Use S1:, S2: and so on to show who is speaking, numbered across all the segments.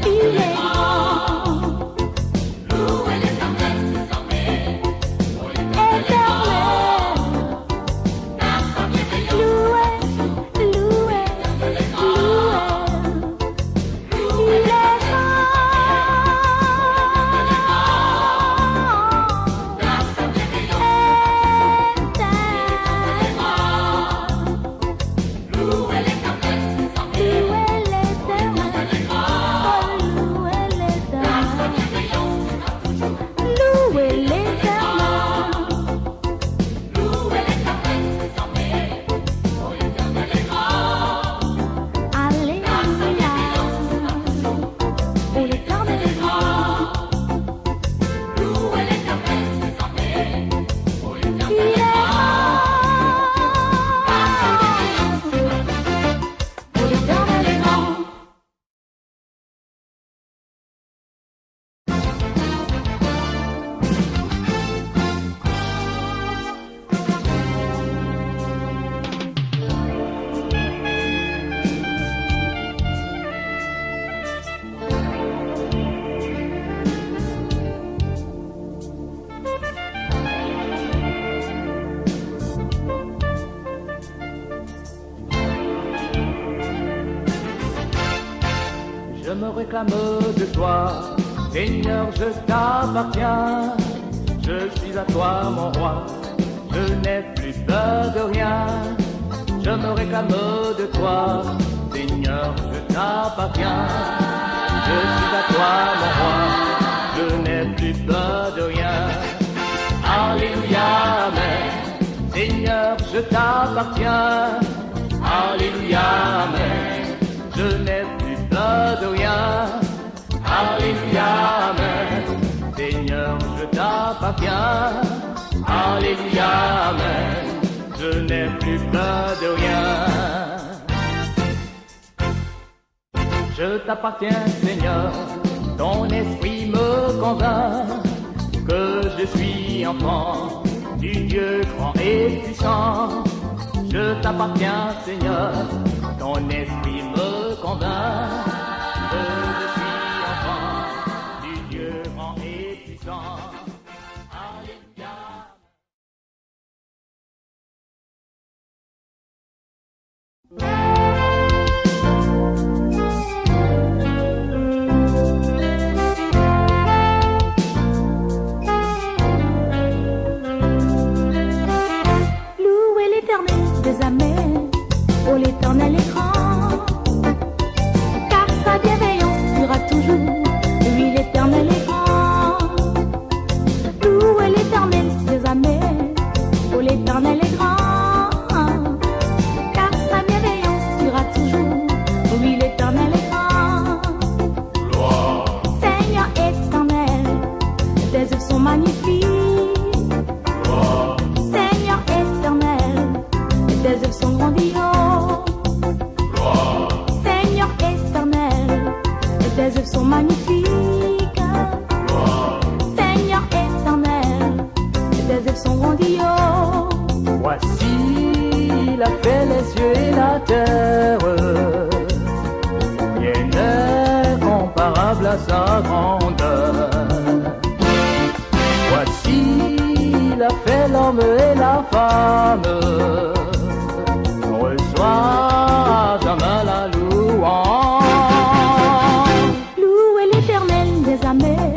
S1: il est grand.
S2: Louez l'Éternel, ses armées, pour l'Éternel est
S1: Éternel,
S2: grand. Car sa bienveillance,
S1: louez, louez,
S2: l'Éternel est grand.
S1: louez. Il est grand.
S2: Car sa bienveillance, louez l'Éternel, ses armées,
S1: Louez l'Éternel,
S2: l'Éternel est grand.
S1: oh, louez
S2: Car sa
S1: l'Éternel,
S2: bienveillance sera toujours.
S1: louez l'Éternel.
S2: Louez l'Éternel, ses armées, pour l'Éternel est grand.
S1: Alléluia, oh l'Éternel est grand,
S2: Louez l'Éternel, ses armées, pour
S1: il
S2: l'Éternel
S1: est
S2: est grand.
S1: grand, oh l'Éternel est grand.
S3: Je me réclame de toi, Seigneur, je t'appartiens. Je suis à toi, mon roi, je n'ai plus peur de rien. Je me réclame de toi, Seigneur, je t'appartiens. Je suis à toi, mon roi, je n'ai plus peur de rien. Alléluia, amen. Seigneur, je t'appartiens. Alléluia, amen. Je n'ai plus peur de rien. Alléluia, amen. Seigneur, je t'appartiens. Alléluia, amen. Je n'ai plus peur de rien. Je t'appartiens, Seigneur. Ton esprit me convainc que je suis enfant du Dieu grand et puissant. Je t'appartiens, Seigneur. Ton esprit me convainc que je suis enfant du Dieu grand et puissant. Alléluia.
S1: Louez l'Éternel des armées, oh l'Éternel est grand, car sa bienveillance durera toujours, oui l'Éternel est grand. Louez l'Éternel des armées, oh l'Éternel est grand, car sa bienveillance durera toujours, oui l'Éternel est grand. Seigneur éternel, tes œuvres sont magnifiques. Seigneur éternel, tes œuvres sont grandioses. Seigneur éternel, tes œuvres sont magnifiques. Seigneur éternel, tes œuvres sont grandioses.
S3: Voici il a fait les cieux et la terre, rien n'est comparable à sa grandeur. Voici il a fait l'homme et la femme, reçois jamais la louange.
S1: Louez l'Éternel des armées,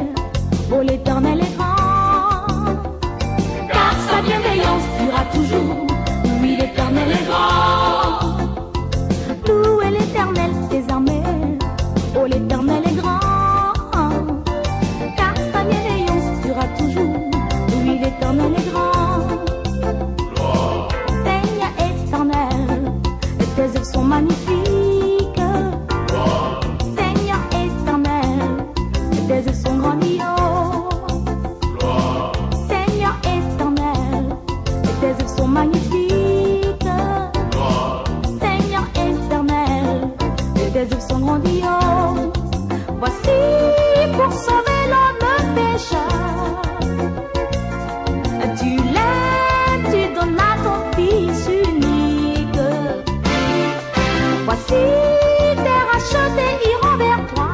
S1: oh l'Éternel est grand, car sa bienveillance durera toujours, oui l'Éternel est grand. Louez l'Éternel des armées, oh l'Éternel est grand, car sa bienveillance durera toujours, oui l'Éternel est grand. Seigneur éternel, tes œuvres sont magnifiques. Seigneur éternel, tes œuvres sont grandioses. Seigneur éternel, tes œuvres sont magnifiques. Seigneur éternel, tes œuvres sont grandioses. Voici pour sauver l'homme pécheur. Tu l'aimes, tu donnes à ton Fils unique. Voici tes rachetés iront vers toi.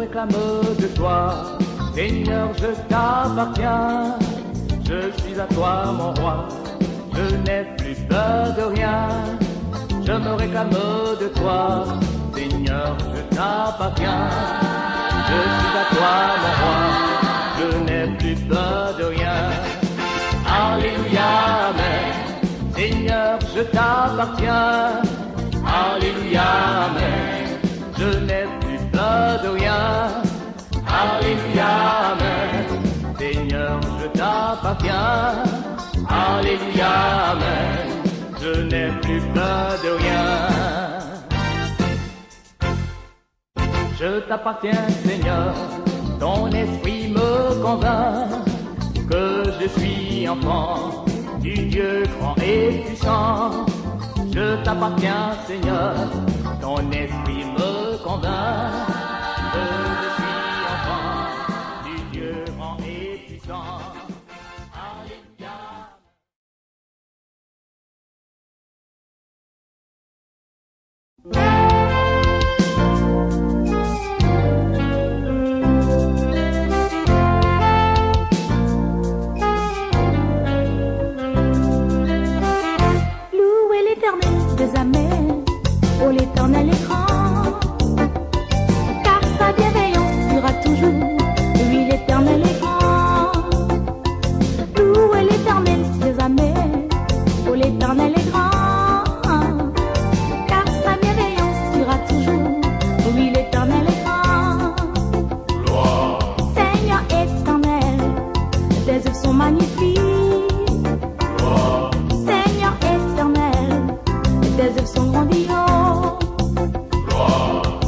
S3: réclame de toi, Seigneur, je t'appartiens. Je suis à toi, mon roi, je n'ai plus peur de rien. Je me réclame de toi, Seigneur, je t'appartiens. Je suis à toi, mon roi, je n'ai plus peur de rien. Alléluia, Amen. Seigneur, je t'appartiens. Alléluia, Amen. Je n'ai plus peur de rien. Alléluia, Amen. Seigneur, je t'appartiens. Alléluia, Amen. Je n'ai plus peur de rien. Je t'appartiens, Seigneur. Ton esprit me convainc que je suis enfant du Dieu grand et puissant. Je t'appartiens, Seigneur. Ton esprit me convainc que je suis enfant du Dieu grand et puissant. Alléluia.
S1: Louez l'Éternel des amers, oh l'Éternel est grand, car sa bienveillance durera toujours, oui l'Éternel est grand. Louez l'Éternel des amers, oh l'Éternel est grand, car sa bienveillance durera toujours, oui l'Éternel est grand. Seigneur éternel, tes œuvres sont magnifiques. Seigneur éternel, tes œuvres sont grandioses.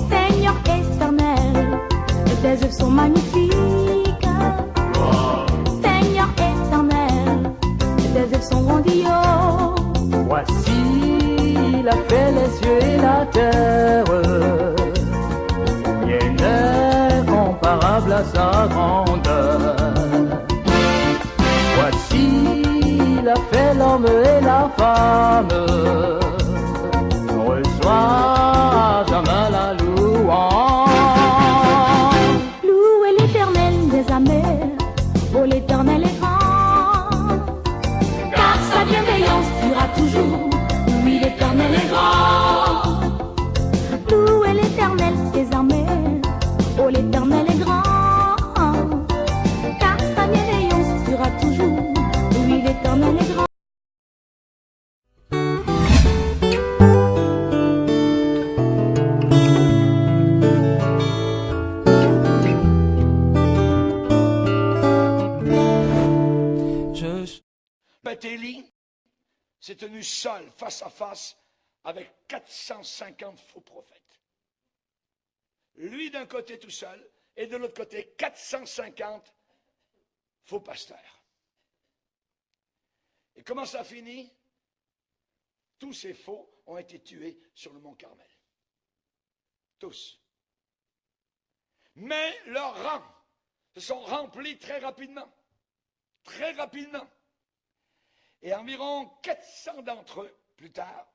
S1: Seigneur éternel, tes œuvres sont magnifiques. Seigneur éternel, tes œuvres sont grandioses.
S3: Voici il a fait les cieux et la terre, rien n'est comparable à sa grandeur. Voici il a fait l'homme et la femme, reçois jamais la louange.
S1: Louez l'Éternel des amers, oh l'Éternel est grand, car sa bienveillance durera toujours, oui l'Éternel est grand. Louez l'Éternel des amers, oh l'Éternel est grand, car sa bienveillance durera toujours, oui l'Éternel est grand.
S4: Élie s'est tenu seul, face à face, avec 450 faux prophètes. Lui d'un côté tout seul, et de l'autre côté 450 faux pasteurs. Et comment ça finit? Tous ces faux ont été tués sur le mont Carmel. Tous. Mais leurs rangs se sont remplis très rapidement. Très rapidement. Et environ 400 d'entre eux, plus tard,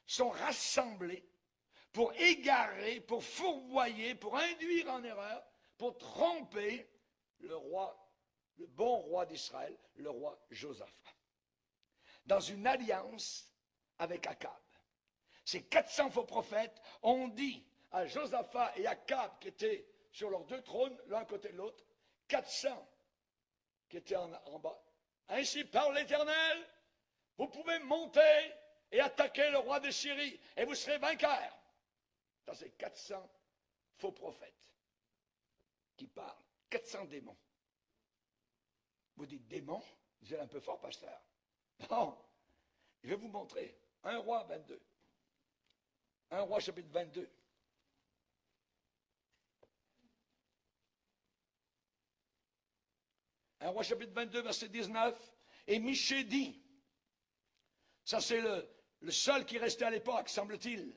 S4: sont rassemblés pour égarer, pour fourvoyer, pour induire en erreur, pour tromper le roi, le bon roi d'Israël, le roi Josaphat, dans une alliance avec Akab. Ces 400 faux prophètes ont dit à Josaphat et Akab, qui étaient sur leurs deux trônes, l'un côté de l'autre, 400 qui étaient en bas. Ainsi parle l'Éternel, vous pouvez monter et attaquer le roi de Syrie, et vous serez vainqueurs. Ça, c'est 400 faux prophètes qui parlent. 400 démons. Vous dites démons? Vous êtes un peu fort, pasteur. Non, je vais vous montrer. 1 Roi 22. 1 Roi chapitre 22. Un Roi chapitre 22, verset 19. Et Michée dit, ça c'est le seul qui restait à l'époque, semble-t-il,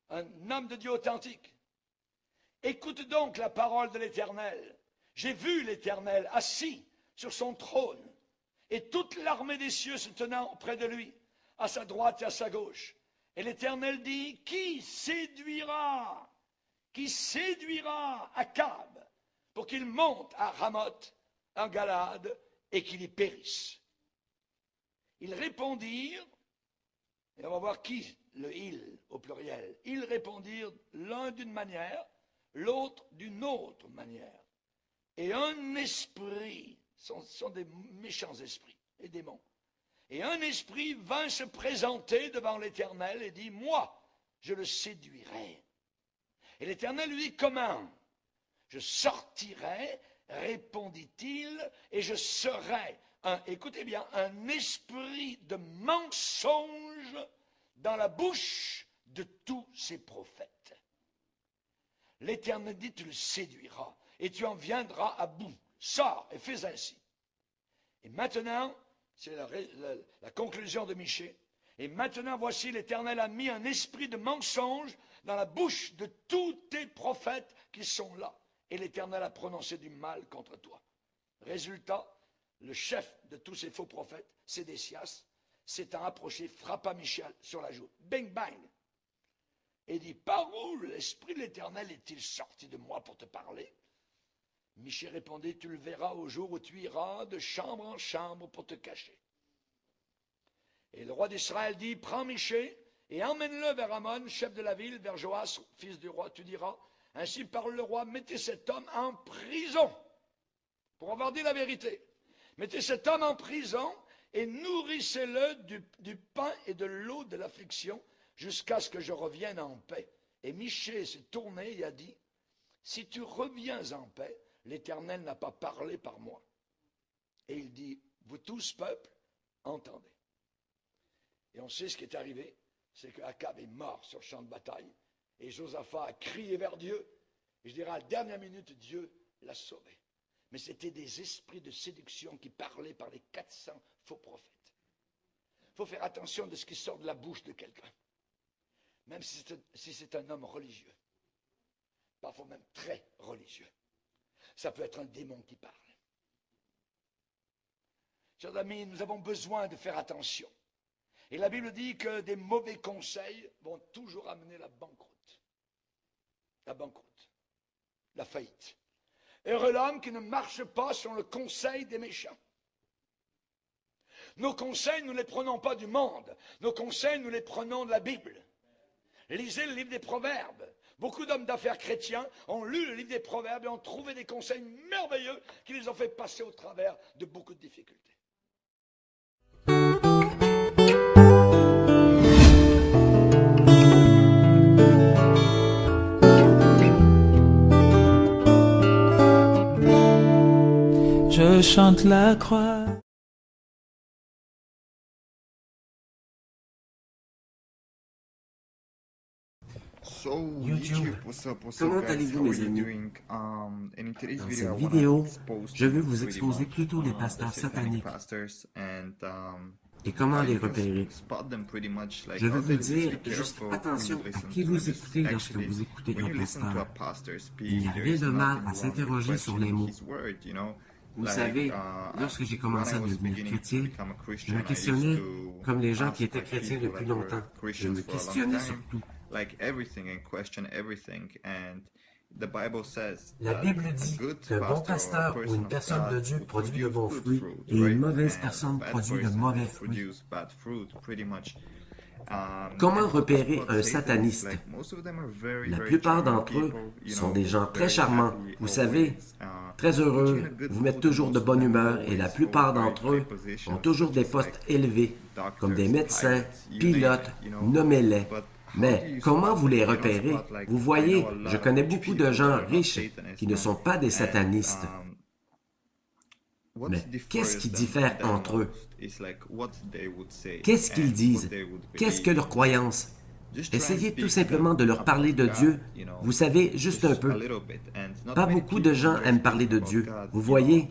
S4: un homme de Dieu authentique. Écoute donc la parole de l'Éternel. J'ai vu l'Éternel assis sur son trône, et toute l'armée des cieux se tenant près de lui, à sa droite et à sa gauche. Et l'Éternel dit, qui séduira? qui séduira Akab pour qu'il monte à Ramoth, en Galade, et qu'il y périsse. Ils répondirent, et on va voir qui, le il au pluriel, ils répondirent l'un d'une manière, l'autre d'une autre manière. Et un esprit, ce sont des méchants esprits, des démons, et un esprit vint se présenter devant l'Éternel et dit, moi, je le séduirai. Et l'Éternel lui dit, comment? Je sortirai, répondit-il, et je serai, écoutez bien, un esprit de mensonge dans la bouche de tous ses prophètes. L'Éternel dit, tu le séduiras, et tu en viendras à bout. Sors et fais ainsi. Et maintenant, c'est la conclusion de Michée. Et maintenant, voici, l'Éternel a mis un esprit de mensonge dans la bouche de tous tes prophètes qui sont là. Et l'Éternel a prononcé du mal contre toi. Résultat, le chef de tous ces faux prophètes, Sédécias, s'étant approché, frappa Michée sur la joue. Bang, bang. Et dit, par où l'Esprit de l'Éternel est-il sorti de moi pour te parler? Michée répondit, tu le verras au jour où tu iras de chambre en chambre pour te cacher. Et le roi d'Israël dit, prends Michée et emmène-le vers Amon, chef de la ville, vers Joas, fils du roi. Tu diras, ainsi parle le roi, mettez cet homme en prison, pour avoir dit la vérité. Mettez cet homme en prison et nourrissez-le du pain et de l'eau de l'affliction jusqu'à ce que je revienne en paix. Et Michée s'est tourné et a dit, si tu reviens en paix, l'Éternel n'a pas parlé par moi. Et il dit, vous tous, peuple, entendez. Et on sait ce qui est arrivé, c'est qu'Akab est mort sur le champ de bataille. Et Josaphat a crié vers Dieu. Et je dirais, à la dernière minute, Dieu l'a sauvé. Mais c'était des esprits de séduction qui parlaient par les 400 faux prophètes. Il faut faire attention de ce qui sort de la bouche de quelqu'un. Même si c'est un homme religieux. Parfois même très religieux. Ça peut être un démon qui parle. Chers amis, nous avons besoin de faire attention. Et la Bible dit que des mauvais conseils vont toujours amener la banqueroute. La banqueroute. La faillite. Heureux l'homme qui ne marche pas selon le conseil des méchants. Nos conseils, nous ne les prenons pas du monde. Nos conseils, nous les prenons de la Bible. Lisez le livre des Proverbes. Beaucoup d'hommes d'affaires chrétiens ont lu le livre des Proverbes et ont trouvé des conseils merveilleux qui les ont fait passer au travers de beaucoup de difficultés.
S5: Je chante la croix.
S6: YouTube, comment allez-vous mes amis? Dans cette vidéo, je vais vous exposer plutôt les pasteurs sataniques et comment les repérer. Je vais vous dire juste attention à qui vous écoutez lorsque vous écoutez un pasteur. Il n'y a rien de mal à s'interroger sur les mots. Vous savez, lorsque j'ai commencé à devenir chrétien, je me questionnais comme les gens qui étaient chrétiens depuis longtemps. Je me questionnais sur tout. La Bible dit qu'un bon pasteur ou une personne de Dieu produit de bons fruits et une mauvaise personne produit de mauvais fruits. Comment repérer un sataniste? La plupart d'entre eux sont des gens très charmants, vous savez, très heureux, vous mettent toujours de bonne humeur et la plupart d'entre eux ont toujours des postes élevés, comme des médecins, pilotes, nommez-les. Mais comment vous les repérez? Vous voyez, je connais beaucoup de gens riches qui ne sont pas des satanistes. Mais qu'est-ce qui diffère entre eux? Qu'est-ce qu'ils disent? Qu'est-ce que leur croyance? Essayez tout simplement de leur parler de Dieu. Vous savez, juste un peu. Pas beaucoup de gens aiment parler de Dieu. Vous voyez,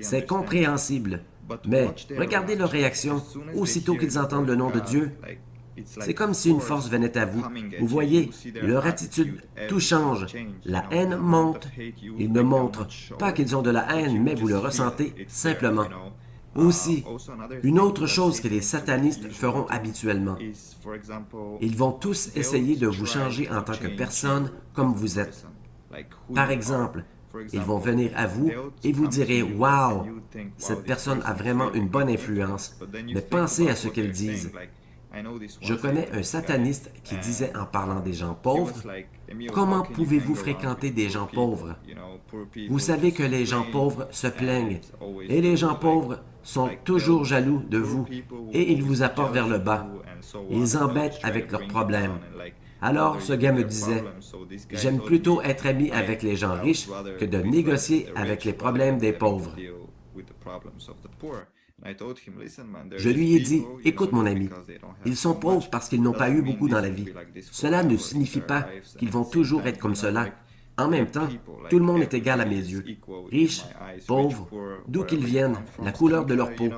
S6: c'est compréhensible. Mais regardez leur réaction aussitôt qu'ils entendent le nom de Dieu. C'est comme si une force venait à vous. Vous voyez, leur attitude, tout change. La haine monte. Ils ne montrent pas qu'ils ont de la haine, mais vous le ressentez simplement. Aussi, une autre chose que les satanistes feront habituellement, ils vont tous essayer de vous changer en tant que personne comme vous êtes. Par exemple, ils vont venir à vous et vous direz « Wow, cette personne a vraiment une bonne influence, mais pensez à ce qu'elles disent. » Je connais un sataniste qui disait en parlant des gens pauvres, « Comment pouvez-vous fréquenter des gens pauvres? Vous savez que les gens pauvres se plaignent, et les gens pauvres sont toujours jaloux de vous, et ils vous apportent vers le bas. Ils embêtent avec leurs problèmes. » Alors, ce gars me disait, « J'aime plutôt être ami avec les gens riches que de négocier avec les problèmes des pauvres. » Je lui ai dit, « Écoute mon ami, ils sont pauvres parce qu'ils n'ont pas eu beaucoup dans la vie. Cela ne signifie pas qu'ils vont toujours être comme cela. En même temps, tout le monde est égal à mes yeux. Riches, pauvres, d'où qu'ils viennent, la couleur de leur peau.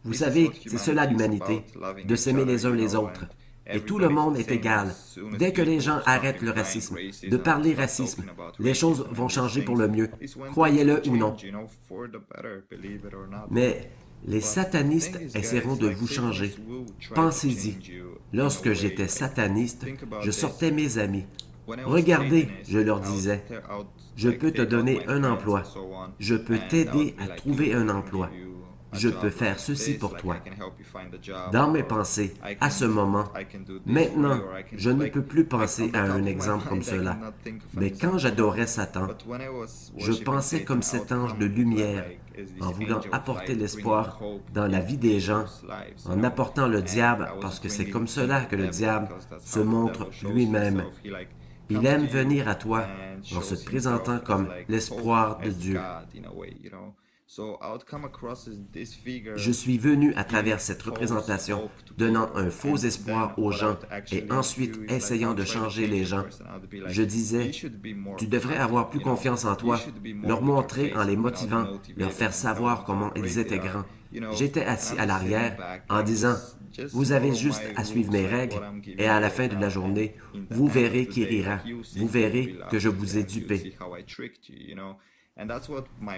S6: Vous savez, c'est cela l'humanité, de s'aimer les uns les autres. Et tout le monde est égal. Dès que les gens arrêtent le racisme, de parler racisme, les choses vont changer pour le mieux, croyez-le ou non. Mais les satanistes essaieront de vous changer. Pensez-y. Lorsque j'étais sataniste, je sortais mes amis. Regardez, je leur disais, je peux te donner un emploi. Je peux t'aider à trouver un emploi. Je peux faire ceci pour toi. Dans mes pensées, à ce moment, maintenant, je ne peux plus penser à un exemple comme cela. Mais quand j'adorais Satan, je pensais comme cet ange de lumière, en voulant apporter l'espoir dans la vie des gens, en apportant le diable, parce que c'est comme cela que le diable se montre lui-même. Il aime venir à toi en se présentant comme l'espoir de Dieu. Je suis venu à travers cette représentation, donnant un faux espoir aux gens et ensuite essayant de changer les gens. Je disais, tu devrais avoir plus confiance en toi, leur montrer en les motivant, leur faire savoir comment ils étaient grands. J'étais assis à l'arrière en disant, vous avez juste à suivre mes règles et à la fin de la journée, vous verrez qui rira, vous verrez que je vous ai dupé.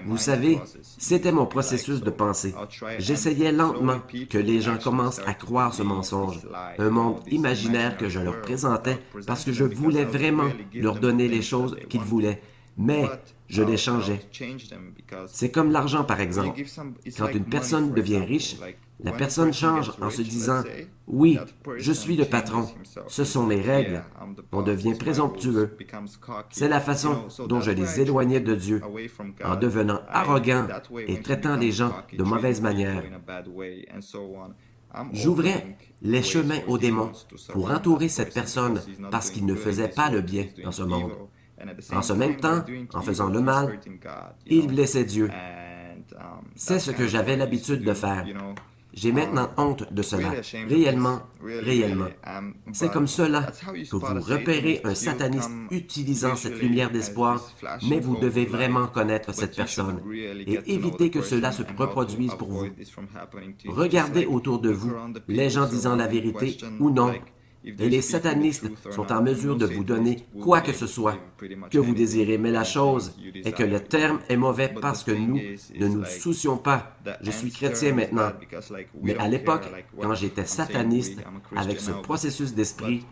S6: Vous savez, c'était mon processus de pensée. J'essayais lentement que les gens commencent à croire ce mensonge, un monde imaginaire que je leur présentais parce que je voulais vraiment leur donner les choses qu'ils voulaient, mais je les changeais. C'est comme l'argent, par exemple. Quand une personne devient riche, la personne change en se disant « Oui, je suis le patron, ce sont mes règles. » On devient présomptueux. C'est la façon dont je les éloignais de Dieu, en devenant arrogant et traitant les gens de mauvaise manière. J'ouvrais les chemins aux démons pour entourer cette personne parce qu'il ne faisait pas le bien dans ce monde. En ce même temps, en faisant le mal, il blessait Dieu. C'est ce que j'avais l'habitude de faire. J'ai maintenant honte de cela. Réellement, réellement. C'est comme cela que vous repérez un sataniste utilisant cette lumière d'espoir, mais vous devez vraiment connaître cette personne et éviter que cela se reproduise pour vous. Regardez autour de vous, les gens disant la vérité ou non. Et les satanistes sont en mesure de vous donner quoi que ce soit que vous désirez. Mais la chose est que le terme est mauvais parce que nous ne nous soucions pas. Je suis chrétien maintenant. Mais à l'époque, quand j'étais sataniste, avec ce processus d'esprit,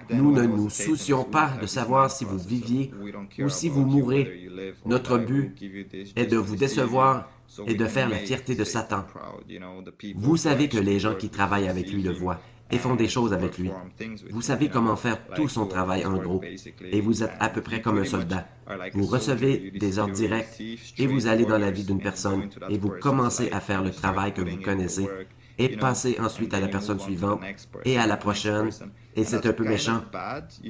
S6: nous ne nous soucions pas de savoir si vous viviez ou si vous mourrez. Notre but est de vous décevoir et de faire la fierté de Satan. Vous savez que les gens qui travaillent avec lui le voient et font des choses avec lui. Vous savez comment faire tout son travail en gros, et vous êtes à peu près comme un soldat. Vous recevez des ordres directs, et vous allez dans la vie d'une personne, et vous commencez à faire le travail que vous connaissez, et passez ensuite à la personne suivante, et à la prochaine, et c'est un peu méchant.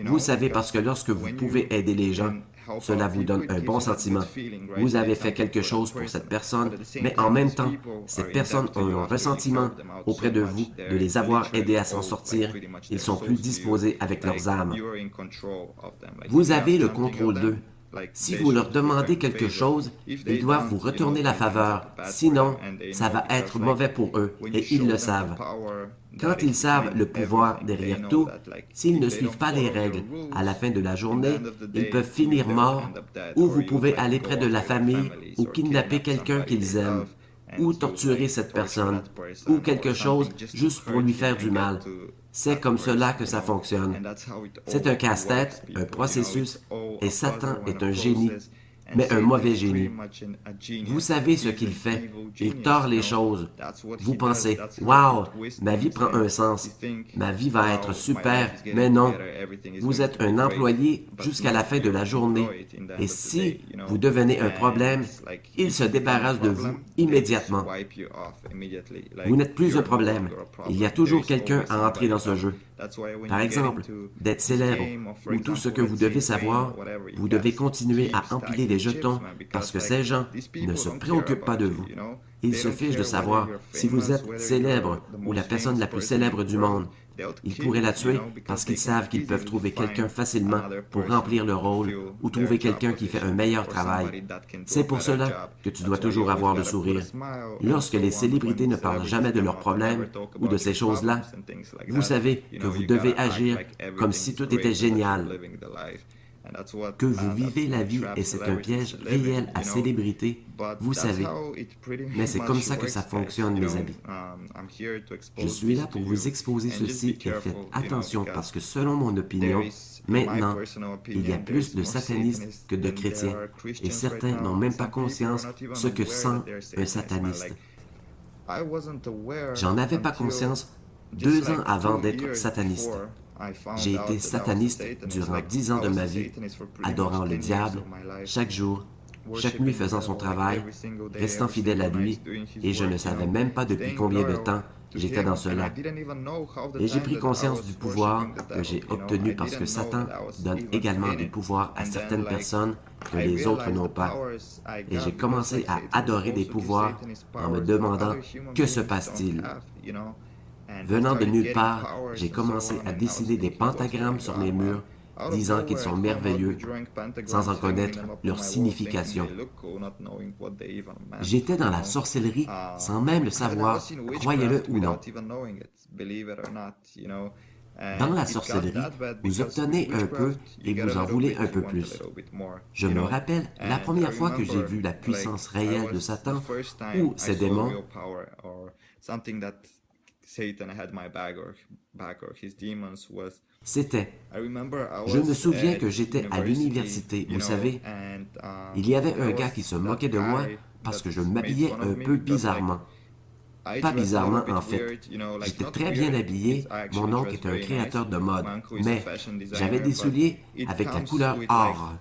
S6: Vous savez parce que lorsque vous pouvez aider les gens, cela vous donne un bon sentiment. Vous avez fait quelque chose pour cette personne, mais en même temps, ces personnes ont un ressentiment auprès de vous de les avoir aidés à s'en sortir. Ils sont plus disposés avec leurs âmes. Vous avez le contrôle d'eux. Si vous leur demandez quelque chose, ils doivent vous retourner la faveur. Sinon, ça va être mauvais pour eux, et ils le savent. Quand ils savent le pouvoir derrière tout, s'ils ne suivent pas les règles, à la fin de la journée, ils peuvent finir morts, ou vous pouvez aller près de la famille ou kidnapper quelqu'un qu'ils aiment. ou torturer cette personne, ou quelque chose juste pour lui faire du mal. C'est comme cela que ça fonctionne. C'est un casse-tête, un processus, et Satan est un génie, mais un mauvais génie. Vous savez ce qu'il fait. Il tord les choses. Vous pensez, « Wow, ma vie prend un sens. Ma vie va être super. » Mais non, vous êtes un employé jusqu'à la fin de la journée. Et si vous devenez un problème, il se débarrasse de vous immédiatement. Vous n'êtes plus un problème. Il y a toujours quelqu'un à entrer dans ce jeu. Par exemple, d'être célèbre, ou tout ce que vous devez savoir, vous devez continuer à empiler des jetons parce que ces gens ne se préoccupent pas de vous. Ils se fichent de savoir si vous êtes célèbre ou la personne la plus célèbre du monde. Ils pourraient la tuer parce qu'ils savent qu'ils peuvent trouver quelqu'un facilement pour remplir le rôle ou trouver quelqu'un qui fait un meilleur travail. C'est pour cela que tu dois toujours avoir le sourire. Lorsque les célébrités ne parlent jamais de leurs problèmes ou de ces choses-là, vous savez que vous devez agir comme si tout était génial. Que vous vivez la vie et c'est un piège réel à célébrité, vous savez. Mais c'est comme ça que ça fonctionne, mes amis. Je suis là pour vous exposer ceci et faites attention parce que selon mon opinion, maintenant, il y a plus de satanistes que de chrétiens et certains n'ont même pas conscience ce que sent un sataniste. J'en avais pas conscience 2 ans avant d'être sataniste. J'ai été sataniste durant 10 ans de ma vie, adorant le diable, chaque jour, chaque nuit faisant son travail, restant fidèle à lui, et je ne savais même pas depuis combien de temps j'étais dans cela. Et j'ai pris conscience du pouvoir que j'ai obtenu parce que Satan donne également des pouvoirs à certaines personnes que les autres n'ont pas. Et j'ai commencé à adorer des pouvoirs en me demandant « Que se passe-t-il » Venant de nulle part, j'ai commencé à dessiner des pentagrammes sur mes murs, disant qu'ils sont merveilleux, sans en connaître leur signification. J'étais dans la sorcellerie sans même le savoir, croyez-le ou non. Dans la sorcellerie, vous obtenez un peu et vous en voulez un peu plus. Je me rappelle la première fois que j'ai vu la puissance réelle de Satan ou ses démons. C'était, je me souviens que j'étais à l'université, vous savez, il y avait un gars qui se moquait de moi parce que je m'habillais un peu bizarrement. Pas bizarrement, en fait. J'étais très bien habillé, mon oncle est un créateur de mode, mais j'avais des souliers avec la couleur or.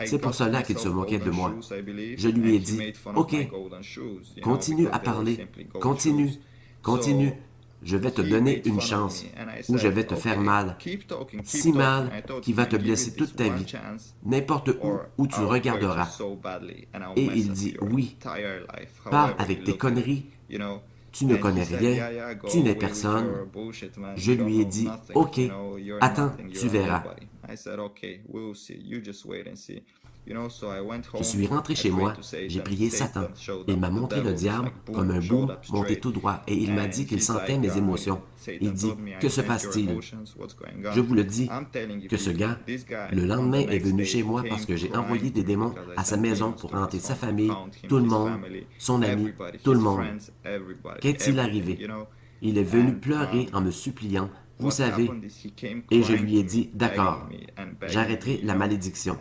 S6: C'est pour cela qu'il se moquait de moi. Je lui ai dit, « Ok, continue à parler, continue. Continue, je vais te donner une chance, ou je vais te faire mal, si mal qu'il va te blesser toute ta vie, n'importe où tu regarderas. » Et il dit, « Oui, pars avec tes conneries, tu ne connais rien, tu n'es personne. » Je lui ai dit, « Ok, attends, tu verras. » Je suis rentré chez moi, j'ai prié Satan. Il m'a montré le diable comme un bout monté tout droit et il m'a dit qu'il sentait mes émotions. Il dit, « Que se passe-t-il? » Je vous le dis, que ce gars, le lendemain est venu chez moi parce que j'ai envoyé des démons à sa maison pour hanter sa famille, tout le monde, son ami, tout le monde. Qu'est-il arrivé? Il est venu pleurer en me suppliant, vous savez, et je lui ai dit, d'accord, j'arrêterai la malédiction.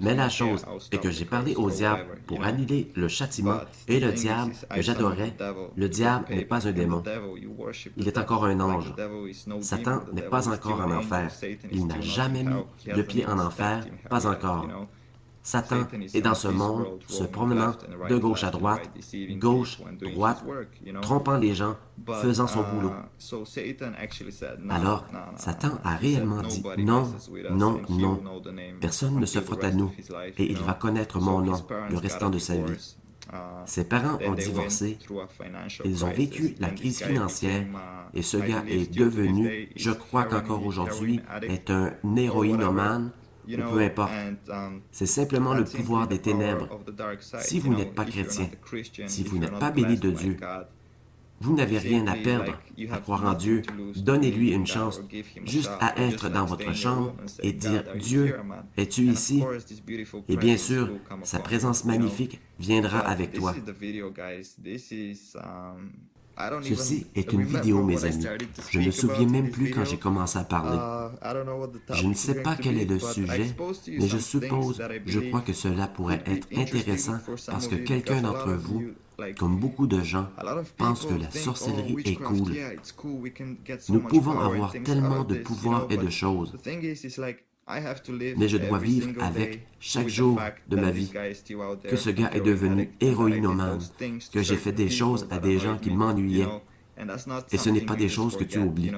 S6: Mais la chose est que j'ai parlé au diable pour annuler le châtiment et le diable que j'adorais, le diable n'est pas un démon. Il est encore un ange. Satan n'est pas encore en enfer. Il n'a jamais mis le pied en enfer, pas encore. Satan est dans ce monde, se promenant de gauche à droite, gauche, droite, trompant les gens, faisant son boulot. Alors, Satan a réellement dit « Non, non, non, personne ne se frotte à nous, et il va connaître mon nom le restant de sa vie. » Ses parents ont divorcé, ils ont vécu la crise financière, et ce gars est devenu, je crois qu'encore aujourd'hui, est un héroïnomane, ou peu importe. C'est simplement le pouvoir des ténèbres. Si vous n'êtes pas chrétien, si vous n'êtes pas béni de Dieu, Vous n'avez rien à perdre à croire en Dieu. Donnez-lui une chance, juste à être dans votre chambre et dire « Dieu, es-tu ici? » Et bien sûr, sa présence magnifique viendra avec toi. Ceci est une vidéo, mes amis. Je ne me souviens même plus quand j'ai commencé à parler. Je ne sais pas quel est le sujet, mais je crois que cela pourrait être intéressant parce que quelqu'un d'entre vous, comme beaucoup de gens, pense que la sorcellerie est cool. Nous pouvons avoir tellement de pouvoirs et de choses, mais je dois vivre avec chaque jour de ma vie que ce gars est devenu héroïnomane, que j'ai fait des choses à des gens qui m'ennuyaient. Et ce n'est pas des choses que tu oublies.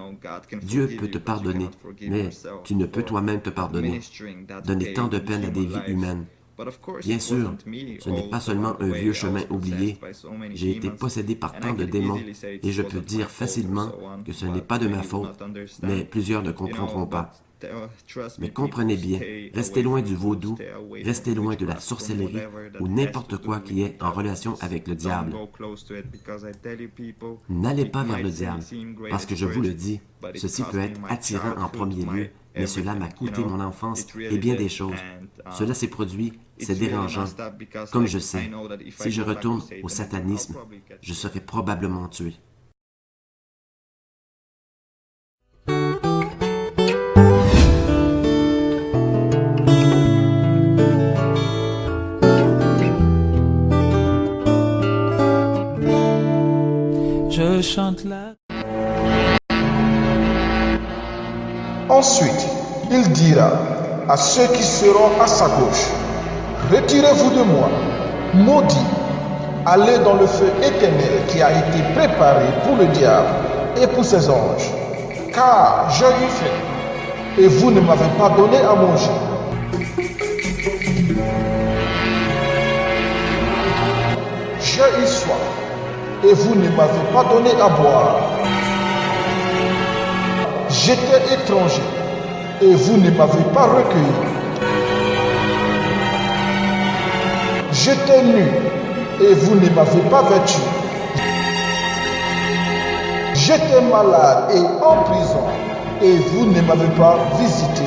S6: Dieu peut te pardonner, mais tu ne peux toi-même te pardonner. Donner tant de peine à des vies humaines. Bien sûr, ce n'est pas seulement un vieux chemin oublié. J'ai été possédé par tant de démons et je peux dire facilement que ce n'est pas de ma faute, mais plusieurs ne comprendront pas. Mais comprenez bien, restez loin du vaudou, restez loin de la sorcellerie ou n'importe quoi qui est en relation avec le diable. N'allez pas vers le diable, parce que je vous le dis, ceci peut être attirant en premier lieu, mais cela m'a coûté mon enfance et bien des choses. Cela s'est produit, c'est dérangeant. Comme je sais, si je retourne au satanisme, je serai probablement tué.
S5: Je chante la...
S7: Ensuite, il dira à ceux qui seront à sa gauche, « Retirez-vous de moi, maudits, allez dans le feu éternel qui a été préparé pour le diable et pour ses anges, car j'ai eu faim, et vous ne m'avez pas donné à manger. J'ai eu soif, et vous ne m'avez pas donné à boire. J'étais étranger, et vous ne m'avez pas recueilli. J'étais nu, et vous ne m'avez pas vêtu. J'étais malade et en prison, et vous ne m'avez pas visité.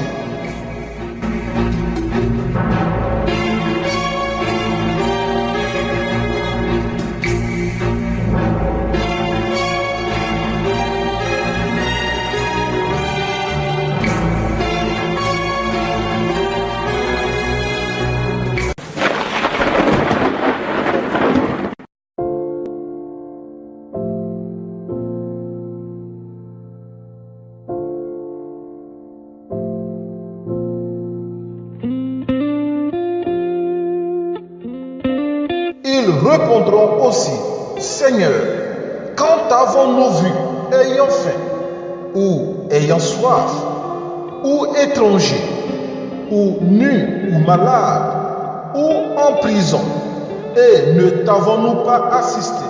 S7: Ils répondront aussi, Seigneur, quand avons-nous vu ayant faim, ou ayant soif, ou étranger, ou nu, ou malade, ou en prison, et ne t'avons-nous pas assisté?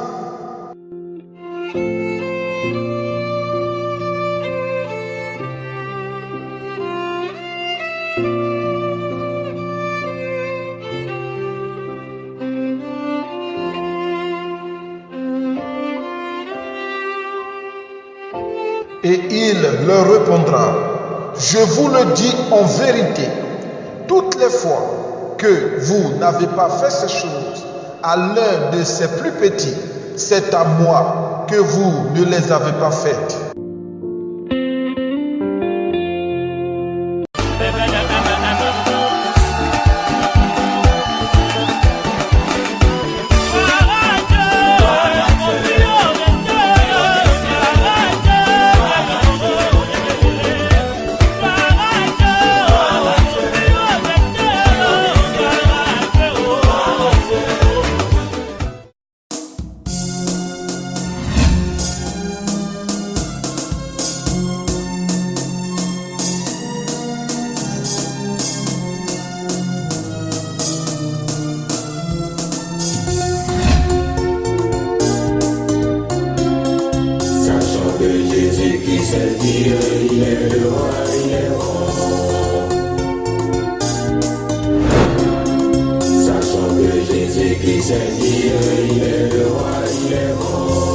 S7: Et il leur répondra, je vous le dis en vérité, toutes les fois que vous n'avez pas fait ces choses à l'un de ces plus petits, c'est à moi que vous ne les avez pas faites.
S8: Sachant que Jésus-Christ est Dieu, il est le roi, il est bon.